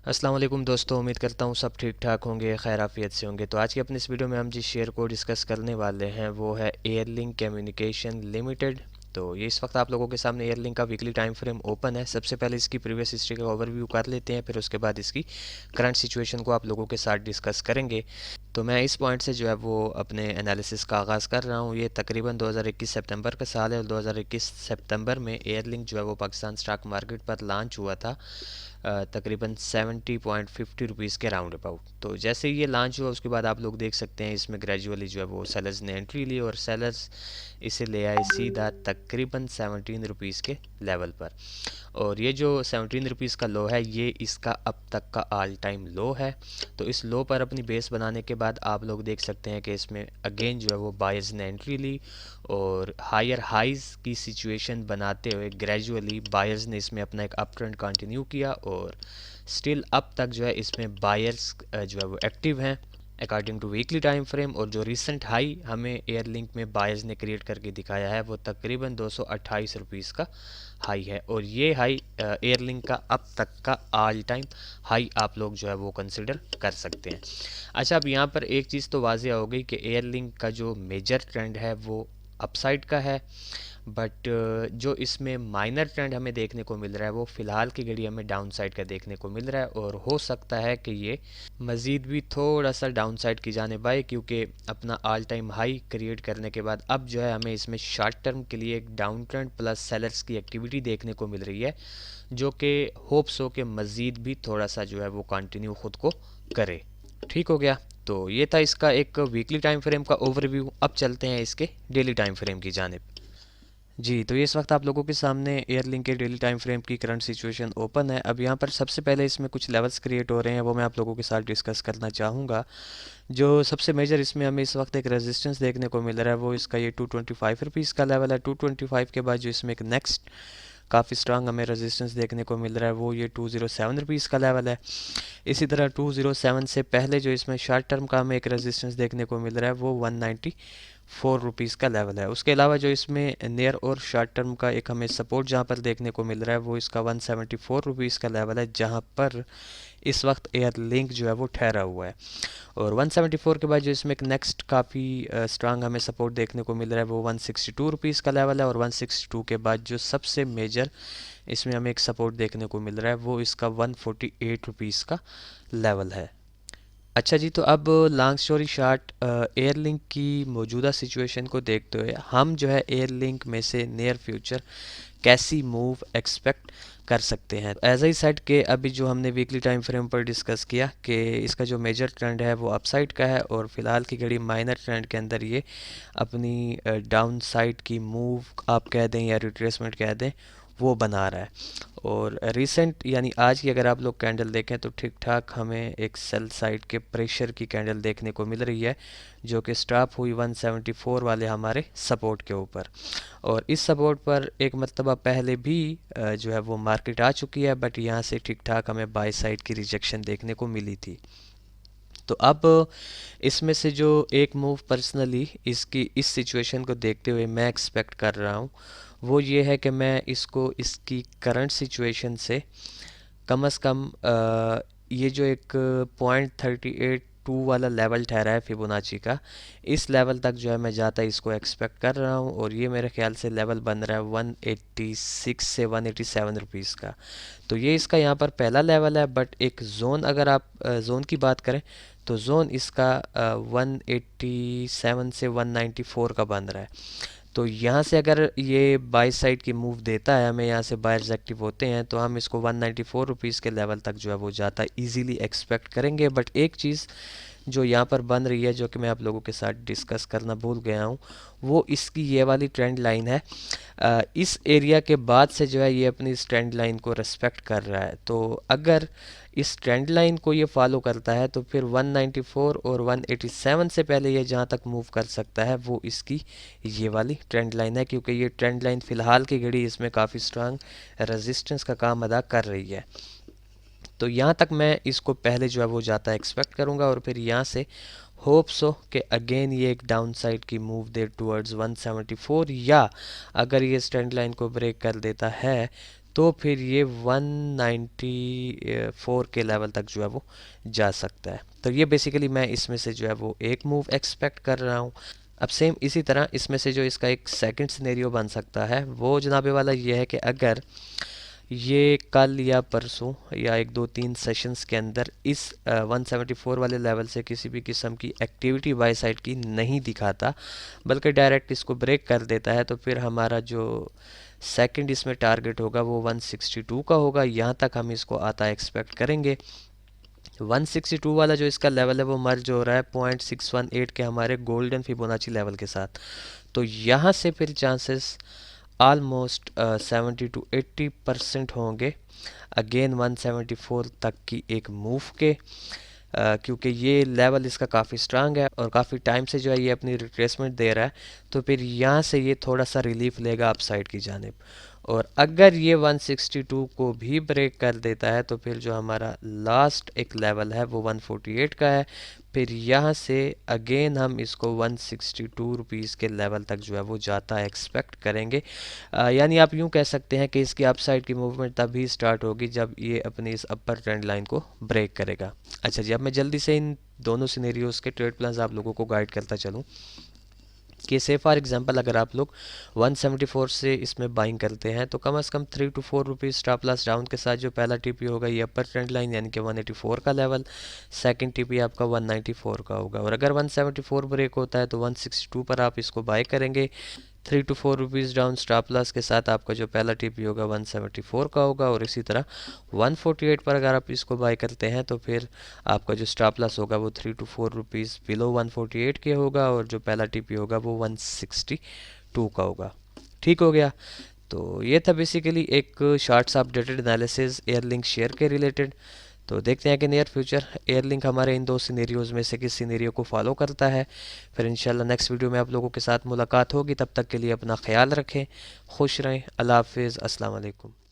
अस्सलाम वालेकुम दोस्तों, उम्मीद करता हूँ सब ठीक ठाक होंगे, खैर आफियत से होंगे। तो आज की अपनी इस वीडियो में हम जिस शेयर को डिस्कस करने वाले हैं वो है एयरलिंक कम्युनिकेशन लिमिटेड। तो ये इस वक्त आप लोगों के सामने एयरलिंक का वीकली टाइम फ्रेम ओपन है। सबसे पहले इसकी प्रीवियस हिस्ट्री का ओवरव्यू कर लेते हैं, फिर उसके बाद इसकी करंट सिचुएशन को आप लोगों के साथ डिस्कस करेंगे। तो मैं इस पॉइंट से जो है वो अपने एनालिसिस का आगाज़ कर रहा हूँ। ये तकरीबन 2021 सितंबर का साल है और 2021 सितंबर में एयरलिंक जो है वो पाकिस्तान स्टॉक मार्केट पर लॉन्च हुआ था तकरीबन 70.50 रुपीज़ के राउंड अबाउट। तो जैसे ही ये लॉन्च हुआ उसके बाद आप लोग देख सकते हैं इसमें ग्रेजुअली जो है वो सेलर्स ने एंट्री ली और सेलर्स इसे ले आए सीधा तकरीबन 17 रुपीज़ के लेवल पर। और ये जो 17 रुपीज़ का लो है ये इसका अब तक का ऑल टाइम लो है। तो इस लो पर अपनी बेस बनाने के बाद आप लोग देख सकते हैं कि इसमें अगेन जो है वो बायर्स ने एंट्री ली और हायर हाइज की सिचुएशन बनाते हुए ग्रेजुअली बायर्स ने इसमें अपना एक अप ट्रेंड कंटिन्यू किया और स्टिल अब तक जो है इसमें बायर्स जो है वो एक्टिव हैं according to weekly time frame. और जो रिसेंट हाई हमें एयरलिंक में बायर्स ने क्रिएट करके दिखाया है वो तकरीबन 228 रुपीज़ का हाई है और ये हाई एयरलिंक का अब तक का ऑल टाइम हाई आप लोग जो है वो कंसिडर कर सकते हैं। अच्छा, अब यहाँ पर एक चीज़ तो वाज़ेह हो गई कि एयरलिंक का जो मेजर ट्रेंड है वो अपसाइड का है, बट जो इसमें माइनर ट्रेंड हमें देखने को मिल रहा है वो फ़िलहाल की घड़ी हमें डाउन साइड का देखने को मिल रहा है और हो सकता है कि ये मज़ीद भी थोड़ा सा डाउन साइड की जानिब आए, क्योंकि अपना ऑल टाइम हाई क्रिएट करने के बाद अब जो है हमें इसमें शॉर्ट टर्म के लिए एक डाउन ट्रेंड प्लस सेलर्स की एक्टिविटी देखने को मिल रही है, जो कि होप्स हो कि मज़ीद भी थोड़ा सा जो है वो कंटिन्यू ख़ुद को करे। ठीक हो गया। तो ये था इसका एक वीकली टाइम फ्रेम का ओवरव्यू। अब चलते हैं इसके डेली टाइम फ्रेम की जानिब। जी, तो ये इस वक्त आप लोगों के सामने एयरलिंक के डेली टाइम फ्रेम की करंट सिचुएशन ओपन है। अब यहाँ पर सबसे पहले इसमें कुछ लेवल्स क्रिएट हो रहे हैं, वो मैं आप लोगों के साथ डिस्कस करना चाहूँगा। जो सबसे मेजर इसमें हमें इस वक्त एक रेजिस्टेंस देखने को मिल रहा है वो इसका ये 225 रुपीज़ का लेवल है। 225 के बाद जो इसमें एक नेक्स्ट काफ़ी स्ट्रांग हमें रेजिस्टेंस देखने को मिल रहा है वो ये 207 रुपीज़ का लेवल है। इसी तरह 207 से पहले जो इसमें शॉर्ट टर्म का हमें एक रेजिस्टेंस देखने को मिल रहा है वो 194 रुपीज़ का लेवल है। उसके अलावा जो इसमें नियर और शॉर्ट टर्म का एक हमें सपोर्ट जहां पर देखने को मिल रहा है वो इसका 174 रुपीज़ का लेवल है, जहां पर इस वक्त एयर लिंक जो है वो ठहरा हुआ है। और 174 के बाद जो इसमें एक नेक्स्ट काफ़ी स्ट्रांग हमें सपोर्ट देखने को मिल रहा है वो 162 रुपीज़ का लेवल है। और 162 के बाद जो सबसे मेजर इसमें हमें एक सपोर्ट देखने को मिल रहा है वो इसका 148 रुपीज़ का लेवल है। अच्छा जी, तो अब लॉन्ग स्टोरी शॉर्ट एयरलिंक की मौजूदा सिचुएशन को देखते हुए हम जो है एयरलिंक में से नियर फ्यूचर कैसी मूव एक्सपेक्ट कर सकते हैं। एज आई सेड के अभी जो हमने वीकली टाइम फ्रेम पर डिस्कस किया कि इसका जो मेजर ट्रेंड है वो अपसाइड का है और फिलहाल की घड़ी माइनर ट्रेंड के अंदर ये अपनी डाउन साइड की मूव आप कह दें या रिट्रेसमेंट कह दें वो बना रहा है। और रिसेंट यानी आज की अगर आप लोग कैंडल देखें तो ठीक ठाक हमें एक सेल साइड के प्रेशर की कैंडल देखने को मिल रही है, जो कि स्टॉप हुई 174 वाले हमारे सपोर्ट के ऊपर। और इस सपोर्ट पर एक मरतबा पहले भी जो है वो मार्केट आ चुकी है, बट यहाँ से ठीक ठाक हमें बाय साइड की रिजेक्शन देखने को मिली थी। तो अब इसमें से जो एक मूव पर्सनली इसकी इस सिचुएशन को देखते हुए मैं एक्सपेक्ट कर रहा हूँ वो ये है कि मैं इसको इसकी करंट सिचुएशन से कम से कम ये जो एक .38 वाला लेवल ठहरा है फिबोनाची का, इस लेवल तक जो है मैं जाता इसको एक्सपेक्ट कर रहा हूँ। और ये मेरे ख्याल से लेवल बन रहा है 186 से 187 रुपीज़ का। तो ये इसका यहाँ पर पहला लेवल है, बट एक जोन अगर आप जोन की बात करें तो जोन इसका 187 से 194 का बन रहा है। तो यहाँ से अगर ये बाई साइड की मूव देता है, हमें यहाँ से बायर्स एक्टिव होते हैं, तो हम इसको 194 रुपीज़ के लेवल तक जो है वो जाता इजीली एक्सपेक्ट करेंगे। बट एक चीज़ जो यहाँ पर बन रही है जो कि मैं आप लोगों के साथ डिस्कस करना भूल गया हूँ वो इसकी ये वाली ट्रेंड लाइन है। इस एरिया के बाद से जो है ये अपनी इस ट्रेंड लाइन को रेस्पेक्ट कर रहा है। तो अगर इस ट्रेंड लाइन को ये फॉलो करता है तो फिर 194 और 187 से पहले ये जहाँ तक मूव कर सकता है वो इसकी ये वाली ट्रेंड लाइन है, क्योंकि ये ट्रेंड लाइन फ़िलहाल की घड़ी इसमें काफ़ी स्ट्रांग रेजिस्टेंस का काम अदा कर रही है। तो यहाँ तक मैं इसको पहले जो है वो जाता एक्सपेक्ट करूँगा और फिर यहाँ से होप्स हो कि अगेन ये एक डाउन साइड की मूव दे टूवर्ड्स 174, या अगर ये ट्रेंड लाइन को ब्रेक कर देता है तो फिर ये 194 के लेवल तक जो है वो जा सकता है। तो ये बेसिकली मैं इसमें से जो है वो एक मूव एक्सपेक्ट कर रहा हूँ। अब सेम इसी तरह इसमें से जो इसका एक सेकंड सिनेरियो बन सकता है वो जनाबे वाला ये है कि अगर ये कल या परसों या एक दो तीन सेशंस के अंदर इस 174 वाले लेवल से किसी भी किस्म की एक्टिविटी बाय साइड की नहीं दिखाता, बल्कि डायरेक्ट इसको ब्रेक कर देता है, तो फिर हमारा जो सेकंड इसमें टारगेट होगा वो 162 का होगा। यहाँ तक हम इसको आता एक्सपेक्ट करेंगे। 162 वाला जो इसका लेवल है वो मर्ज हो रहा है 0.618 के हमारे गोल्डन फिबोनाची लेवल के साथ। तो यहाँ से फिर चांसेस ऑलमोस्ट 70 to 80% होंगे अगेन 174 तक की एक मूव के, क्योंकि ये लेवल इसका काफ़ी स्ट्रांग है और काफ़ी टाइम से जो है ये अपनी रिट्रेसमेंट दे रहा है। तो फिर यहाँ से ये थोड़ा सा रिलीफ लेगा अपसाइड की जानिब, और अगर ये 162 को भी ब्रेक कर देता है तो फिर जो हमारा लास्ट एक लेवल है वो 148 का है। फिर यहाँ से अगेन हम इसको 162 रुपीज़ के लेवल तक जो है वो जाता एक्सपेक्ट करेंगे। यानी आप यूँ कह सकते हैं कि इसकी अपसाइड की मूवमेंट तभी स्टार्ट होगी जब ये अपनी इस अपर ट्रेंड लाइन को ब्रेक करेगा। अच्छा जी, अब मैं जल्दी से इन दोनों सिनेरियोज़ के ट्रेड प्लान्स आप लोगों को गाइड करता चलूँ कि से फॉर एग्जांपल अगर आप लोग 174 से इसमें बाइंग करते हैं तो कम से कम 3 to 4 rupees stop loss down के साथ जो पहला टीपी होगा ये अपर ट्रेंड लाइन यानी कि 184 का लेवल, सेकंड टीपी आपका 194 का होगा। और अगर 174 ब्रेक होता है तो 162 पर आप इसको बाय करेंगे। 3 to 4 rupees down stop loss के साथ आपका जो पहला टीपी होगा 174 का होगा। और इसी तरह 148 पर अगर आप इसको बाय करते हैं तो फिर आपका जो स्टॉप लॉस होगा वो 3 to 4 रुपीज़ बिलो 148 के होगा और जो पहला टीपी होगा वो 162 का होगा। ठीक हो गया। तो ये था बेसिकली एक शॉर्ट सा अपडेटेड एनालिसिस एयरलिंक शेयर के रिलेटेड। तो देखते हैं कि नियर फ्यूचर एयरलिंक हमारे इन दो सिनेरियोज़ में से किस सिनेरियो को फॉलो करता है। फिर इंशाल्लाह नेक्स्ट वीडियो में आप लोगों के साथ मुलाकात होगी। तब तक के लिए अपना ख्याल रखें, खुश रहें, अल्लाह हाफिज़, अस्सलाम वालेकुम।